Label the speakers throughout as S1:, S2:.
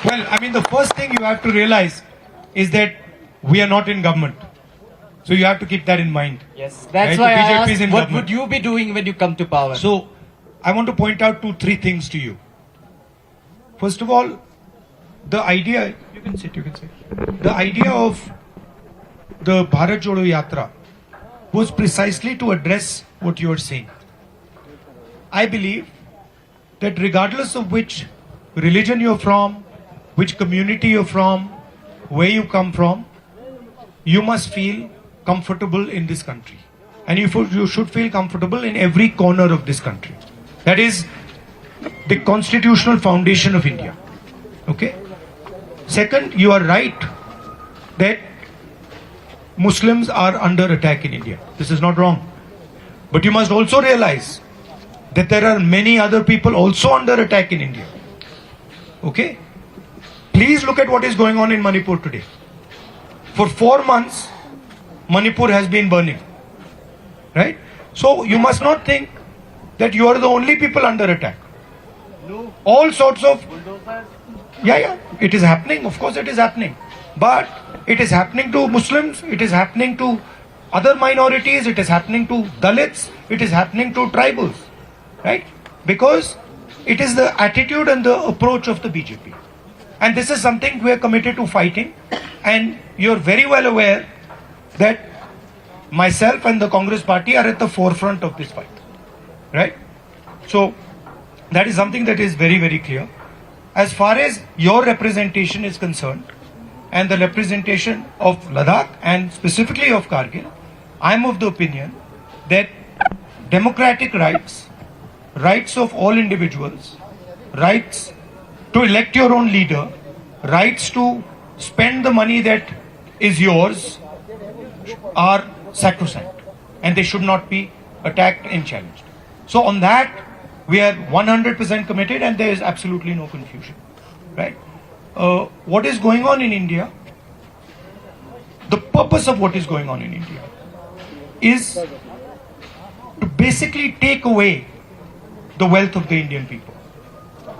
S1: Well, I mean, the first thing you have to realize is that we are not in government. So you have to keep that in mind.
S2: Yes, that's
S1: Right,
S2: why
S1: the
S2: I
S1: BJP is
S2: asked,
S1: in
S2: what
S1: government.
S2: would you be doing when you come to power?
S1: So I want to point out 2-3 things to you. First of all, the idea, you can sit. The idea of the Bharat Jodo Yatra was precisely to address what you are saying. I believe that regardless of which religion you're from, which community you're from, where you come from, you must feel comfortable in this country. And you should feel comfortable in every corner of this country. That is the constitutional foundation of India. Okay? Second, you are right that Muslims are under attack in India. This is not wrong. But you must also realize that there are many other people also under attack in India. Okay? Please look at what is going on in Manipur today. For 4 months, Manipur has been burning. Right? So you must not think that you are the only people under attack. All sorts of... Yeah, it is happening. Of course it is happening. But it is happening to Muslims, it is happening to other minorities, it is happening to Dalits, it is happening to tribals. Right? Because it is the attitude and the approach of the BJP. And this is something we are committed to fighting. And you're very well aware that myself and the Congress party are at the forefront of this fight. Right? So that is something that is very, very clear. As far as your representation is concerned, and the representation of Ladakh and specifically of Kargil, I am of the opinion that democratic rights, rights of all individuals, rights to elect your own leader, rights to spend the money that is yours are sacrosanct and they should not be attacked and challenged. So on that, we are 100% committed and there is absolutely no confusion. Right? What is going on in India, the purpose of what is going on in India is to basically take away the wealth of the Indian people.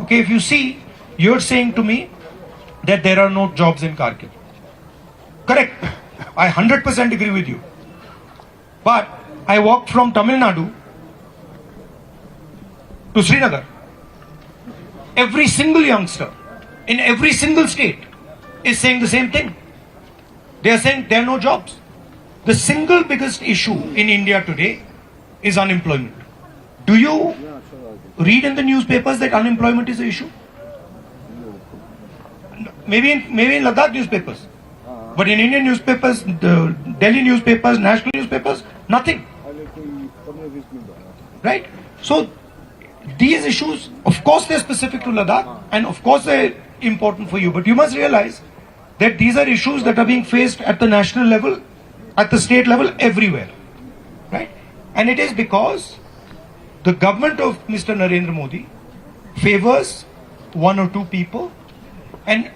S1: Okay, if you see, you're saying to me that there are no jobs in Kargil. Correct. I 100% agree with you. But I walked from Tamil Nadu to Srinagar. Every single youngster in every single state is saying the same thing. They are saying there are no jobs. The single biggest issue in India today is unemployment. Do you read in the newspapers that unemployment is an issue? Maybe in Ladakh newspapers. But in Indian newspapers, the Delhi newspapers, national newspapers, nothing. Right? So these issues, of course they're specific to Ladakh and of course they're important for you. But you must realize that these are issues that are being faced at the national level, at the state level, everywhere. Right? And it is because the government of Mr. Narendra Modi favors one or two people and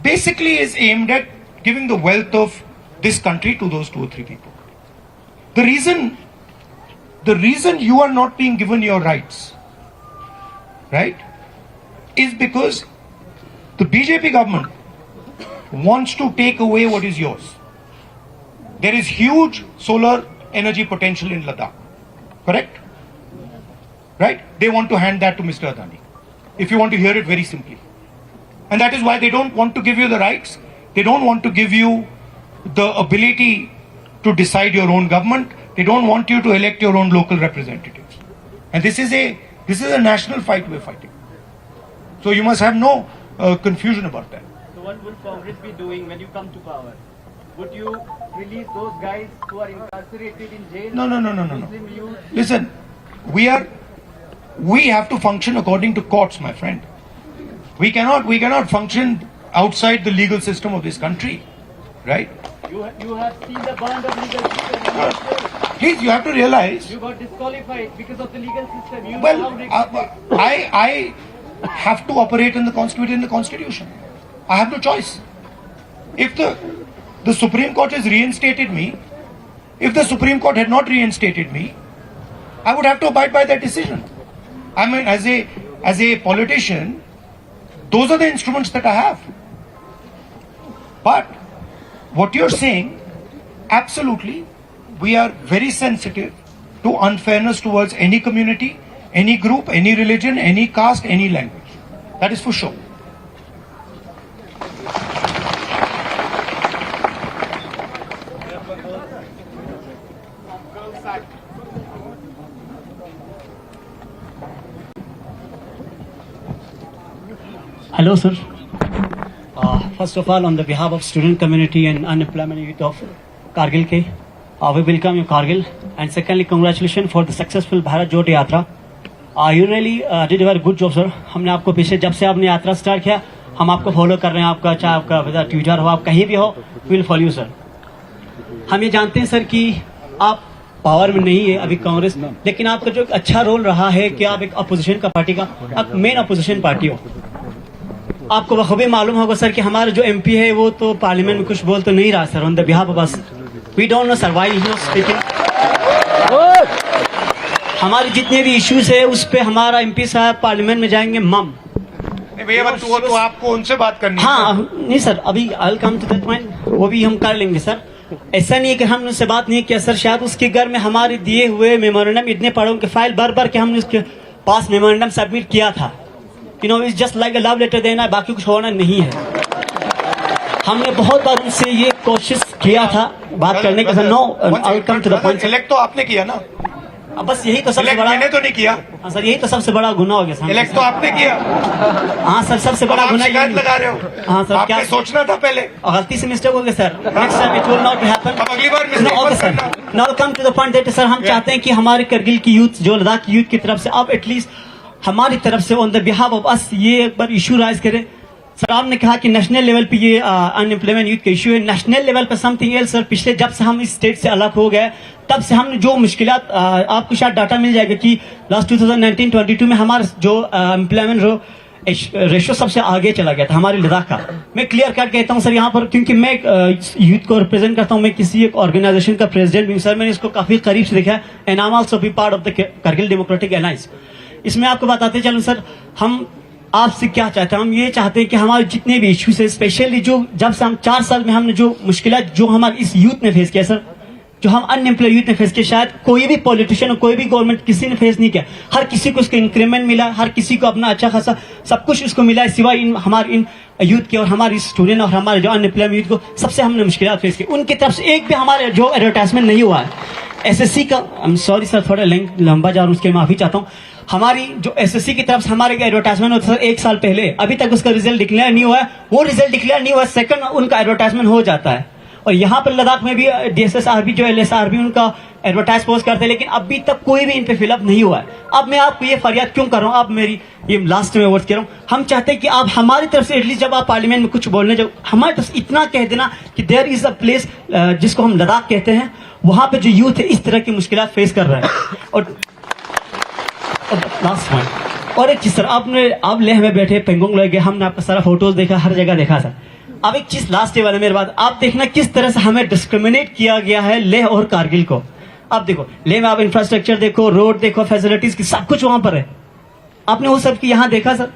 S1: basically is aimed at giving the wealth of this country to those 2 or 3 people. The reason you are not being given your rights, right, is because the BJP government wants to take away what is yours. There is huge solar energy potential in Ladakh. Correct? Right? They want to hand that to Mr. Adani. If you want to hear it very simply. And that is why they don't want to give you the rights. They don't want to give you the ability to decide your own government. They don't want you to elect your own local representatives. And this is a national fight we're fighting. So you must have no confusion about that.
S3: So what will Congress be doing when you come to power? Would you release those guys who are incarcerated in jail?
S1: No.
S3: Muslim youth?
S1: Listen, we have to function according to courts, my friend. We cannot function outside the legal system of this country, right?
S3: You have seen the bond of legal system.
S1: Please, you have to realize.
S3: You got disqualified because of the legal system. You
S1: Well,
S3: know how they
S1: I have to operate in the Constitution. I have no choice. If the Supreme Court has reinstated me, if the Supreme Court had not reinstated me, I would have to abide by that decision. I mean, as a politician, Those are the instruments that I have. But what you're saying, absolutely, we are very sensitive to unfairness towards any community, any group, any religion, any caste, any language. That is for sure.
S4: Hello, sir. First of all, on the behalf of student community and unemployment youth of Kargil K, we welcome you Kargil. And secondly, congratulations for the successful Bharat Jodo Yatra. You really did a very good job, sir. हमने आपको पीछे जब से आपने यात्रा start किया, हम आपको फॉलो कर रहे हैं. आपका चाहे आपका ट्विटर हो, आप कहीं भी हो, विल फॉलो यू सर. हम ये जानते हैं सर कि आप पावर में नहीं है अभी कांग्रेस, लेकिन आपका जो एक अच्छा रोल रहा है कि आप एक अपोजिशन का पार्टी का आप मेन अपोजिशन पार्टी हो. आपको बखूबी मालूम होगा सर कि हमारा जो एमपी है वो तो पार्लियामेंट में कुछ बोल तो नहीं रहा sir. On the behalf of us we don't know sir why he is speaking. हमारे जितने भी इश्यूज है उस पे हमारा एमपी साहब पार्लियामेंट में जाएंगे मम.
S1: भैया तो आपको उनसे बात करनी है.
S4: हाँ नहीं सर, अभी आई कम टू दैट पॉइंट, वो भी हम कर लेंगे सर. ऐसा नहीं है कि हमने उससे बात नहीं किया सर. शायद उसके घर में हमारे दिए हुए मेमोरेंडम इतने पढ़ों के फाइल भर के हमने उसके पास मेमोरेंडम सबमिट किया था. You know it's just like a love letter देना, बाकी कुछ होना नहीं है. हमने बहुत बार उनसे ये कोशिश किया था बात करने का sir. No I come to the point.
S1: Elect तो आपने किया ना.
S4: बस यही तो सबसे बड़ा,
S1: मैंने तो नहीं किया.
S4: हाँ सर, यही तो सबसे बड़ा गुनाह हो गया सर.
S1: इलेक्ट तो आपने किया.
S4: हाँ सर, सबसे बड़ा गुनाह
S1: शिकायत लगा रहे हो.
S4: हाँ सर, क्या
S1: आपने सोचना था पहले.
S4: गलती से मिस्टेक हो गया sir. Next time it will not happen.
S1: अब अगली बार mistake
S4: okay sir. Now come to the point that sir हम चाहते हैं कि हमारे करगिल की यूथ, जो लद्दाख की यूथ की तरफ से आप एटलीस्ट हमारी तरफ से ऑन द बिहाफ ऑफ अस ये एक बार इशू राइज करें. सर आपने कहा कि नेशनल लेवल पे ये अनएम्प्लॉयमेंट यूथ का इशू है. नेशनल लेवल पे समथिंग एल्स सर. पिछले जब से हम इस स्टेट से अलग हो गए तब से हमने जो मुश्किलात, आपको शायद डाटा मिल जाएगा कि लास्ट 2019-22 में हमारा जो एम्प्लॉयमेंट रेशो सबसे आगे चला गया था हमारे लद्दाख का. मैं क्लियर कट कहता हूं सर यहाँ पर, क्योंकि मैं यूथ को रिप्रेजेंट करता हूं. मैं किसी एक ऑर्गेनाइजेशन का प्रेसिडेंट भी हूं सर. मैंने इसको काफी करीब से देखा है and I am also be part of the Kargil democratic alliance. इसमें आपको बताते चलूं सर, हम आपसे क्या चाहते हैं. हम ये चाहते हैं कि हमारे जितने भी इश्यूज है, स्पेशली जो जब से हम 4 साल में हमने जो मुश्किलात जो हमारे इस यूथ ने फेस किया सर, जो हम अनएम्प्लॉय यूथ ने फेस किया, शायद कोई भी पॉलिटिशियन और कोई भी गवर्नमेंट किसी ने फेस नहीं किया. हर किसी को उसका इंक्रीमेंट मिला, हर किसी को अपना अच्छा खासा सब कुछ उसको मिला है, सिवाय हमारे इन यूथ के और हमारे स्टूडेंट और हमारे जो अनएम्प्लॉयड यूथ को सबसे हमने मुश्किलात फेस की. उनकी तरफ से एक भी हमारे जो एडवर्टाइजमेंट नहीं हुआ है. एसएससी का, आई एम सॉरी सर, थोड़ा लंबा जा रहा हूँ, उसके माफी चाहता हूँ. हमारी जो एसएससी की तरफ से हमारे एडवर्टाइजमेंट होता सर 1 साल पहले, अभी तक उसका रिजल्ट डिक्लेयर नहीं हुआ है. वो रिजल्ट डिक्लेयर नहीं हुआ, सेकंड उनका एडवर्टाइजमेंट हो जाता है. और यहाँ पर लद्दाख में भी डीएसएसआरबी जो एलएसआरबी उनका एडवर्टाइज पोस्ट करते हैं, लेकिन अभी तक कोई भी इन पे फिलअप नहीं हुआ है. अब मैं आपको ये फरियाद क्यों कर रहा हूँ, आप मेरी ये लास्ट में वर्ड कह रहा हूँ. हम चाहते हैं कि आप हमारी तरफ से एटलीस्ट जब आप पार्लियामेंट में कुछ बोलने जाओ, हमारी तरफ से इतना कह देना कि देयर इज अ प्लेस जिसको हम लद्दाख कहते हैं, वहां पे जो यूथ है इस तरह की मुश्किलात फेस कर रहा है. और लास्ट पॉइंट और एक चीज सर, आप लेह में बैठे पेंगोंग लगे, हमने आपका सारा फोटोज देखा, हर जगह देखा सर. अब एक चीज लास्ट वाला मेरे बात, आप देखना किस तरह से हमें डिस्क्रिमिनेट किया गया है लेह और कारगिल को. आप देखो लेह में, आप इंफ्रास्ट्रक्चर देखो, रोड देखो, फैसिलिटीज की सब कुछ वहां पर है. आपने वो सब की यहाँ देखा sir?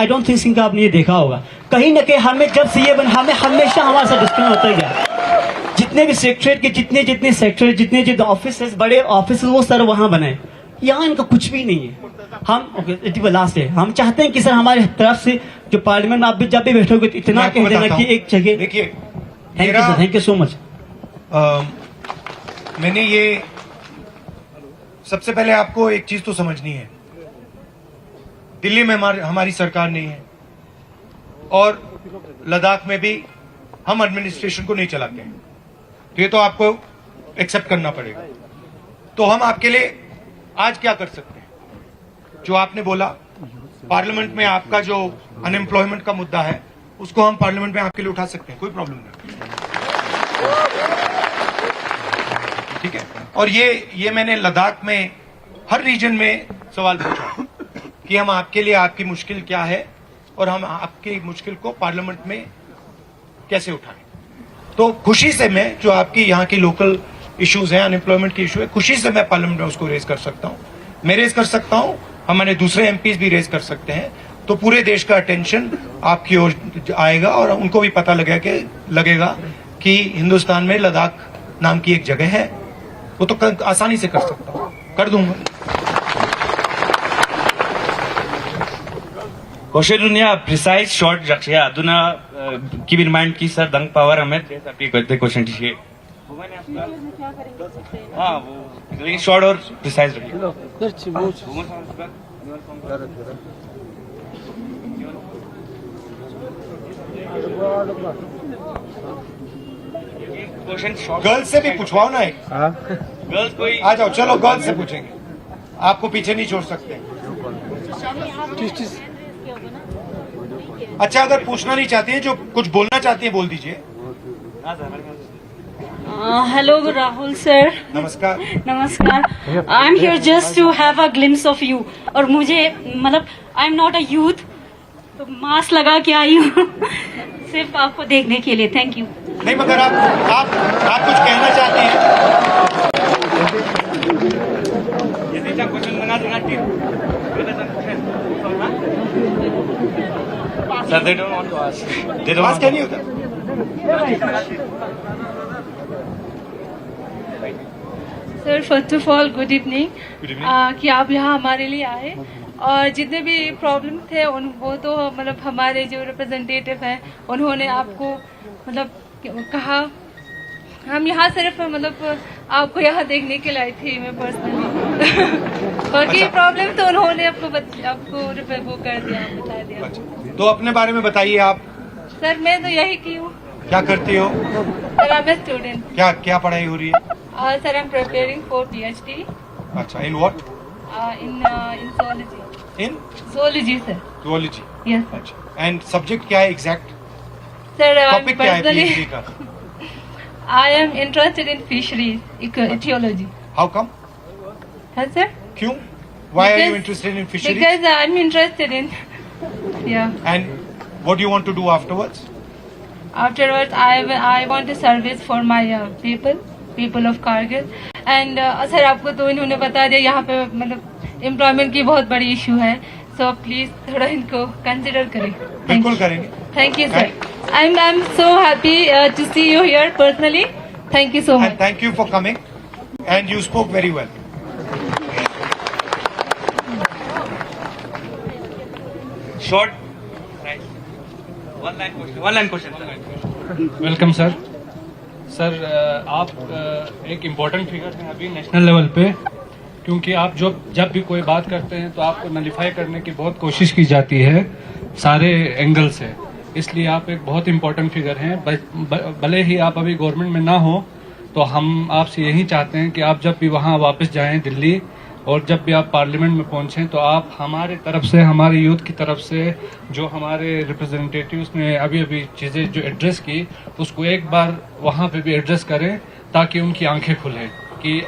S4: I don't think Singh आपने ये देखा होगा. कहीं ना कहीं हमें जब से ये हमें हमेशा हमारे साथ डिस्क्रिमिनेट होता गया. जितने भी सेक्रेटरेट के जितने सेक्टर, जितने ऑफिस, बड़े ऑफिस, वो सर वहां बने. यहाँ इनका कुछ भी नहीं है. हम लास्ट है, हम चाहते हैं कि सर हमारे तरफ से जो पार्लियामेंट में आप भी जब भी बैठोगे तो इतना कह देना कि एक जगह.
S1: देखिए,
S4: थैंक यू सो मच.
S1: मैंने ये सबसे पहले आपको एक चीज तो समझनी है, दिल्ली में हमारी सरकार नहीं है और लद्दाख में भी हम एडमिनिस्ट्रेशन को नहीं चलाते हैं. तो ये तो आपको एक्सेप्ट करना पड़ेगा. तो हम आपके लिए आज क्या कर सकते हैं? जो आपने बोला, पार्लियामेंट में आपका जो अनएम्प्लॉयमेंट का मुद्दा है उसको हम पार्लियामेंट में आपके लिए उठा सकते हैं, कोई प्रॉब्लम नहीं. ठीक है. और ये मैंने लद्दाख में हर रीजन में सवाल पूछा कि हम आपके लिए आपकी मुश्किल क्या है और हम आपकी मुश्किल को पार्लियामेंट में कैसे उठाएं. तो खुशी से मैं जो आपकी यहाँ की लोकल इश्यूज हैं, अनएम्प्लॉयमेंट की इशू है, खुशी से मैं पार्लियामेंट में उसको रेज कर सकता हूँ. मैं रेज कर सकता हूँ, हमारे दूसरे एमपीज भी रेज कर सकते हैं. तो पूरे देश का अटेंशन आपकी ओर आएगा और उनको भी पता लगेगा कि हिंदुस्तान में लद्दाख नाम की एक जगह है। वो तो आसानी से कर सकता हूं, कर दूंगा।
S5: Koshedunnya precise short jakshya aduna keep in mind ki sir dang power hame apni करते क्वेश्चन टीजिए। हाँ वो लेकिन शॉर्ट और प्रिसाइज रखिए। क्वेश्चन शॉर्ट
S1: गर्ल्स से भी पूछवाओ ना एक।
S5: गर्ल्स कोई
S1: आ जाओ, चलो गर्ल्स से पूछेंगे, आपको पीछे नहीं छोड़ सकते। अच्छा, अगर पूछना नहीं चाहती है, जो कुछ बोलना चाहती है बोल दीजिए।
S6: Hello, Rahul sir.
S1: नमस्कार।
S6: नमस्कार. I'm here just to have a glimpse of you. और मुझे मतलब I'm not a youth, तो मास्क लगा के आई हूँ सिर्फ आपको देखने के लिए। Thank you.
S1: नहीं, मगर आप कुछ कहना चाहते हैं?
S5: क्वेश्चन बना देना sir they don't want to ask they
S1: pass क्या नहीं होता।
S7: Sir first of all good evening. कि आप यहाँ हमारे लिए आए और जितने भी प्रॉब्लम थे वो तो मतलब हमारे जो रिप्रेजेंटेटिव हैं उन्होंने आपको मतलब कहा। हम यहाँ सिर्फ मतलब आपको यहाँ देखने के लिए आई थी मैं पर्सनली। बाकी प्रॉब्लम तो उन्होंने आपको वो कर दिया, बता दिया।
S1: तो अपने बारे में बताइए आप।
S7: सर मैं तो यही की हूँ।
S1: क्या करती हो?
S7: Sir I am student.
S1: क्या पढ़ाई हो रही है?
S7: Sir I am preparing for PhD।
S1: अच्छा, in what?
S7: In zoology।
S1: In
S7: zoology sir.
S1: zoology।
S7: Yes
S1: अच्छा, एंड सब्जेक्ट क्या है एग्जैक्ट?
S7: सर
S1: टॉपिक क्या है
S7: पर्सनली
S1: PhD का?
S7: I am interested in fisheries, ecology.
S1: How come?
S7: Yes, sir.
S1: क्यों? Why are you
S7: Because-
S1: interested in fisheries?
S7: Because I'm interested in. Yeah.
S1: And what do you want to do afterwards?
S7: Afterwards, I want a service for my people of Kargil. And sir आपको तो इन्होंने बता दिया यहाँ पे मतलब employment की बहुत बड़ी इशू है। So please थोड़ा इनको कंसिडर करें।
S1: बिल्कुल करेंगे।
S7: Thank you, sir. I'm so happy to see you here personally. Thank you so much.
S1: And thank you for coming. And you spoke very well.
S5: Short one line question.
S8: Welcome sir. Sir आप एक important figure हैं अभी national level पे, क्योंकि आप जब भी कोई बात करते हैं तो आपको नलिफाई करने की बहुत कोशिश की जाती है सारे एंगल से, इसलिए आप एक बहुत इम्पोर्टेंट फिगर हैं। भले ही आप अभी गवर्नमेंट में ना हो तो हम आपसे यही चाहते हैं कि आप जब भी वहाँ वापस जाएं दिल्ली और जब भी आप पार्लियामेंट में पहुंचें तो आप हमारे तरफ से, हमारे यूथ की तरफ से जो हमारे रिप्रेजेंटेटिव्स ने अभी चीज़ें जो एड्रेस की उसको एक बार वहाँ पे भी एड्रेस करें, ताकि उनकी आंखें खुलें कि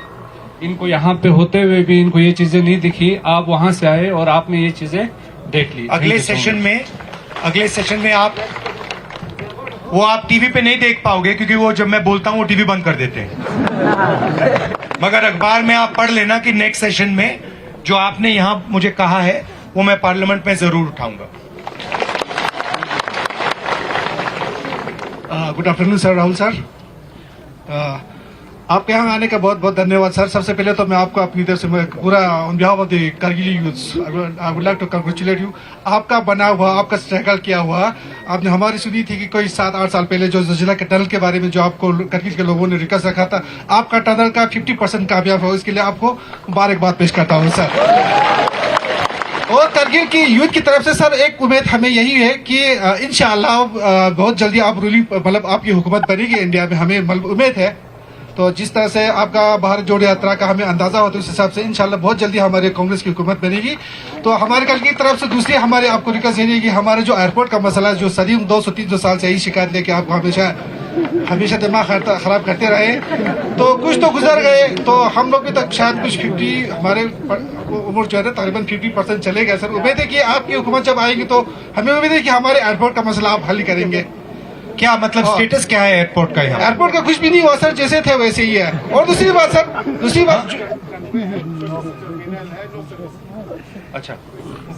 S8: इनको यहाँ पे होते हुए भी इनको ये चीज़ें नहीं दिखी। आप वहाँ से आए और आपने ये चीज़ें देख ली।
S1: अगले सेशन में आप टीवी पे नहीं देख पाओगे, क्योंकि वो जब मैं बोलता हूँ वो टीवी बंद कर देते हैं। मगर अखबार में आप पढ़ लेना कि नेक्स्ट सेशन में जो आपने यहाँ मुझे कहा है वो मैं पार्लियामेंट में जरूर उठाऊंगा।
S9: Good afternoon sir, Rahul sir. आपके यहाँ आने का बहुत बहुत धन्यवाद सर। सबसे पहले तो मैं आपको अपनी तरफ से पूरा on behalf of the Kargil youths I would like to congratulate you. आपका बना हुआ, आपका स्ट्रगल किया हुआ, आपने हमारी सुनी थी कि कोई 7-8 साल पहले जो जिला के टनल के बारे में जो आपको कारगिल के लोगों ने रिक्वेस्ट रखा था, आपका टनल का 50% कामयाब हो, इसके लिए आपको मुबारकबाद पेश करता हूँ सर। और कारगिल की यूथ की तरफ से सर एक उम्मीद हमें यही है कि इंशाअल्लाह बहुत जल्दी आप रूलिंग मतलब आपकी हुकूमत बनेगी इंडिया में, हमें उम्मीद है। तो जिस तरह से आपका भारत जोड़ो यात्रा का हमें अंदाजा होता है उस हिसाब से इंशाल्लाह बहुत जल्दी हमारे कांग्रेस की हुकूमत बनेगी। तो हमारे कल की तरफ से दूसरी हमारे आपको रिक्वेस्ट है कि हमारे जो एयरपोर्ट का मसला है, जो सदियों 200-300 साल से यही शिकायत लेके आपको हमेशा दिमाग खराब करते रहे, तो कुछ तो गुजर गए, तो हम लोग भी तक शायद कुछ 50 हमारे उम्र जो है ना तकरीबन 50% चले गए सर। उम्मीद है कि आपकी हुकूमत जब आएगी तो हमें उम्मीद है कि हमारे एयरपोर्ट का मसला आप हल करेंगे।
S1: क्या मतलब स्टेटस क्या है एयरपोर्ट का? यहाँ
S9: एयरपोर्ट का कुछ भी नहीं हुआ सर, जैसे थे वैसे ही है। और दूसरी बात
S1: अच्छा,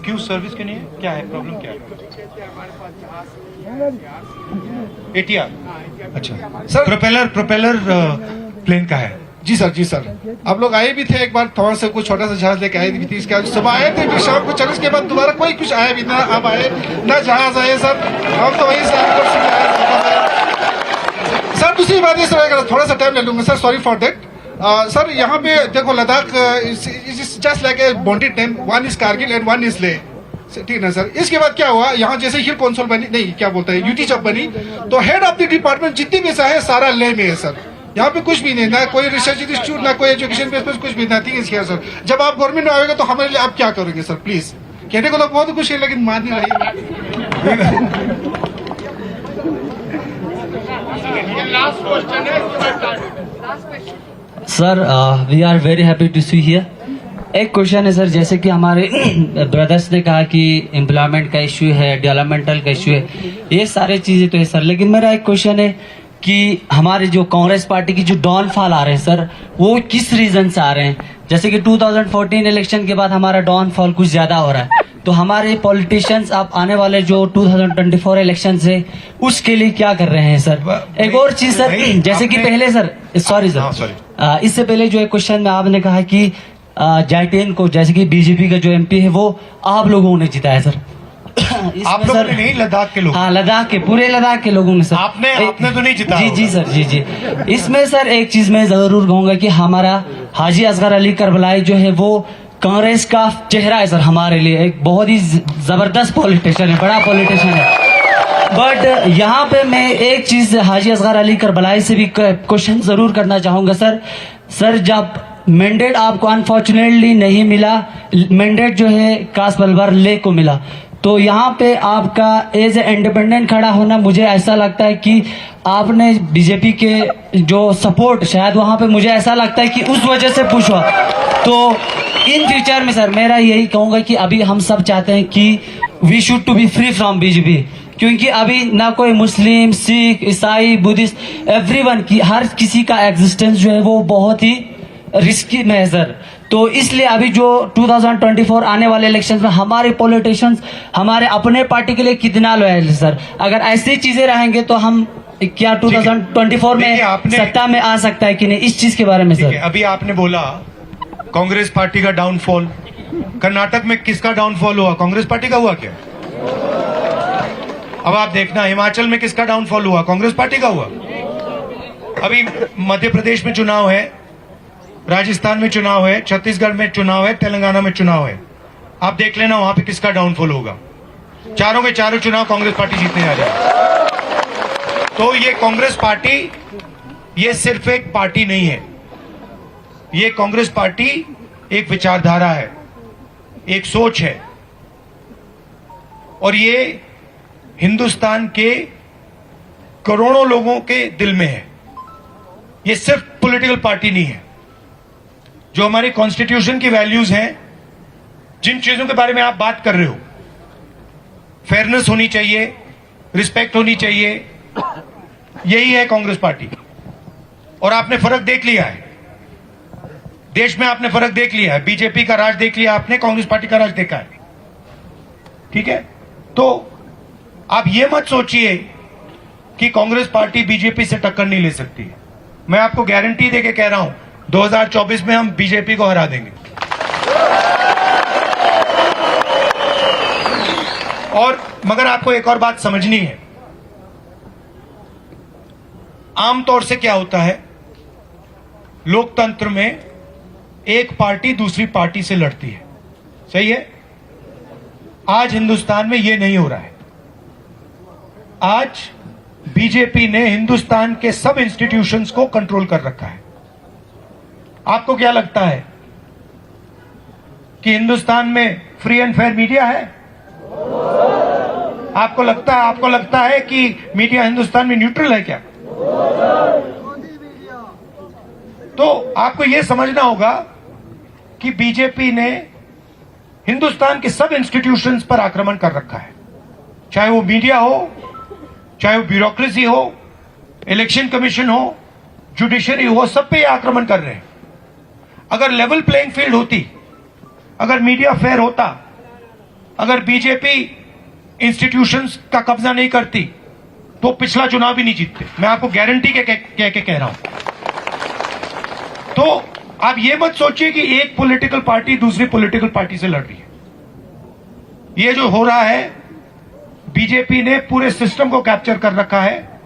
S1: क्यों सर्विस क्यों नहीं है? क्या है प्रॉब्लम, क्या है? ATR। अच्छा
S9: सर-
S1: प्रोपेलर प्लेन का है।
S9: जी सर, जी सर। आप लोग आए भी थे एक बार, थोड़ा सा कुछ छोटा सा जहाज लेके आए भी थी। इसके बाद सुबह आए थे, फिर शाम को चले, उसके बाद दोबारा कोई कुछ आया भी ना। आप आए ना जहाज आए सर, हम तो वहीं से आए। सर दूसरी बात ये सर, अगर थोड़ा सा टाइम ले लूंगा sir, sorry for that. Sir यहाँ पे देखो, Ladakh just like a bonded name, one is Kargil and one is Leh, ठीक है ना सर। इसके बाद क्या हुआ, यहाँ जैसे हिल कौंसल बनी, नहीं क्या बोलते हैं, यूटी जब बनी, तो हेड ऑफ द डिपार्टमेंट जितनी भी है सारा लेह में है सर। यहाँ पे कुछ भी नहीं, ना कोई रिसर्च इंस्टीट्यूट, ना कोई एजुकेशन बेस पर कुछ भी, नथिंग इज हियर सर। जब आप गवर्नमेंट में आएगा तो हमारे लिए आप क्या करोगे सर, प्लीज। कहने को तो बहुत कुछ है, लेकिन मान नहीं रही।
S4: Sir we are very happy to see here. एक क्वेश्चन है सर, जैसे कि हमारे ब्रदर्स ने कहा कि एम्प्लॉयमेंट का इश्यू है, डेवलपमेंटल का इश्यू है, ये सारे चीजें तो है सर, लेकिन मेरा एक क्वेश्चन है कि हमारे जो कांग्रेस पार्टी की जो डाउनफॉल आ रहे हैं सर, वो किस रीजन से आ रहे हैं? जैसे कि 2014 इलेक्शन के बाद हमारा डाउनफॉल कुछ ज्यादा हो रहा है, तो हमारे पॉलिटिशियंस आप आने वाले जो 2024 इलेक्शन है उसके लिए क्या कर रहे हैं सर? एक और चीज सर, जैसे कि पहले सर, सॉरी सर, इससे पहले जो एक क्वेश्चन में आपने कहा कि जाइटेन को, जैसे कि बीजेपी का जो MP है वो आप लोगों ने जिताया सर।
S1: आप लोगों ने नहीं, लद्दाख के लोग।
S4: हाँ, लद्दाख के, पूरे लद्दाख के लोगों ने सर।
S1: आपने तो नहीं जिताया।
S4: जी जी सर, जी जी। इसमें सर एक चीज मैं जरूर कहूंगा कि हमारा हाजी असगर अली करबलाई जो है वो कांग्रेस का चेहरा है सर हमारे लिए, एक बहुत ही जबरदस्त पॉलिटिशियन है, बड़ा पॉलिटिशियन है। बट यहाँ पे मैं एक चीज हाजी असगर अली करबलाई से भी क्वेश्चन जरूर करना चाहूंगा सर। सर जब मैंडेट आपको अनफॉर्चुनेटली नहीं मिला, मैंडेट जो है कासबलबर ले को मिला, तो यहाँ पे आपका एज ए इंडिपेंडेंट खड़ा होना, मुझे ऐसा लगता है कि आपने बीजेपी के जो सपोर्ट, शायद वहाँ पे मुझे ऐसा लगता है कि उस वजह से पुश हुआ। तो इन फ्यूचर में सर मेरा यही कहूंगा कि अभी हम सब चाहते हैं कि we should to be free from BJP, क्योंकि अभी ना कोई मुस्लिम, सिख, ईसाई, बुद्धिस्ट, एवरीवन की, हर किसी का एग्जिस्टेंस जो है वो बहुत ही रिस्की में है सर। तो इसलिए अभी जो 2024 आने वाले इलेक्शंस में हमारे पॉलिटिशियंस हमारे अपने पार्टी के लिए कितना लॉयल है सर? अगर ऐसी चीजें रहेंगे तो हम क्या 2024 में सत्ता में आ सकता है कि नहीं, इस चीज के बारे में सर।
S1: अभी आपने बोला कांग्रेस पार्टी का डाउनफॉल, कर्नाटक में किसका डाउनफॉल हुआ? कांग्रेस पार्टी का हुआ क्या? अब आप देखना हिमाचल में किसका डाउनफॉल हुआ? कांग्रेस पार्टी का हुआ। अभी मध्य प्रदेश में चुनाव है, राजस्थान में चुनाव है, छत्तीसगढ़ में चुनाव है, तेलंगाना में चुनाव है। आप देख लेना वहां पे किसका डाउनफॉल होगा। चारों के चारों चुनाव कांग्रेस पार्टी जीतने जा रही है। तो ये कांग्रेस पार्टी, ये सिर्फ एक पार्टी नहीं है, ये कांग्रेस पार्टी एक विचारधारा है, एक सोच है, और ये हिंदुस्तान के करोड़ों लोगों के दिल में है। ये सिर्फ पॉलिटिकल पार्टी नहीं है। जो हमारी कॉन्स्टिट्यूशन की वैल्यूज हैं, जिन चीजों के बारे में आप बात कर रहे हो, फेयरनेस होनी चाहिए, रिस्पेक्ट होनी चाहिए, यही है कांग्रेस पार्टी। और आपने फर्क देख लिया है, देश में आपने फर्क देख लिया है। बीजेपी का राज देख लिया आपने, कांग्रेस पार्टी का राज देखा है, ठीक है? तो आप ये मत सोचिए कि कांग्रेस पार्टी बीजेपी से टक्कर नहीं ले सकती है। मैं आपको गारंटी देके कह रहा हूं 2024 में हम बीजेपी को हरा देंगे। और मगर आपको एक और बात समझनी है, आमतौर से क्या होता है लोकतंत्र में, एक पार्टी दूसरी पार्टी से लड़ती है, सही है? आज हिंदुस्तान में यह नहीं हो रहा है। आज बीजेपी ने हिंदुस्तान के सब इंस्टीट्यूशंस को कंट्रोल कर रखा है। आपको क्या लगता है कि हिंदुस्तान में फ्री एंड फेयर मीडिया है? आपको लगता है कि मीडिया हिंदुस्तान में न्यूट्रल है क्या? तो आपको यह समझना होगा कि बीजेपी ने हिंदुस्तान के सब इंस्टीट्यूशंस पर आक्रमण कर रखा है, चाहे वो मीडिया हो, चाहे वो ब्यूरोक्रेसी हो, इलेक्शन कमीशन हो, जुडिशरी हो, सब पे आक्रमण कर रहे हैं। अगर लेवल प्लेइंग फील्ड होती, अगर मीडिया फेयर होता, अगर बीजेपी इंस्टीट्यूशंस का कब्जा नहीं करती तो पिछला चुनाव भी नहीं जीतते। मैं आपको गारंटी के कह रहा हूं। तो आप ये मत सोचिए कि एक पॉलिटिकल पार्टी दूसरी पॉलिटिकल पार्टी से लड़ रही है। ये जो हो रहा है, बीजेपी ने पूरे सिस्टम को कैप्चर कर रखा है,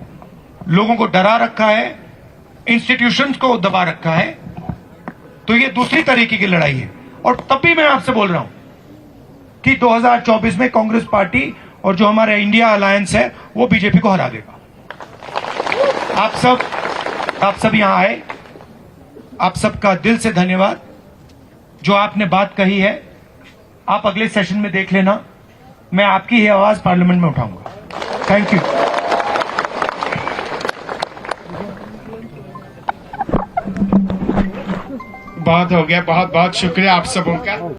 S1: लोगों को डरा रखा है, इंस्टीट्यूशंस को दबा रखा है। तो ये दूसरी तरीके की लड़ाई है। और तब भी मैं आपसे बोल रहा हूं कि 2024 में कांग्रेस पार्टी और जो हमारा इंडिया अलायंस है वो बीजेपी को हरा देगा। आप सब यहां आए, आप सबका दिल से धन्यवाद। जो आपने बात कही है आप अगले सेशन में देख लेना, मैं आपकी ही आवाज पार्लियामेंट में उठाऊंगा। Thank you.
S10: बहुत हो गया, बहुत बहुत शुक्रिया आप सबों का।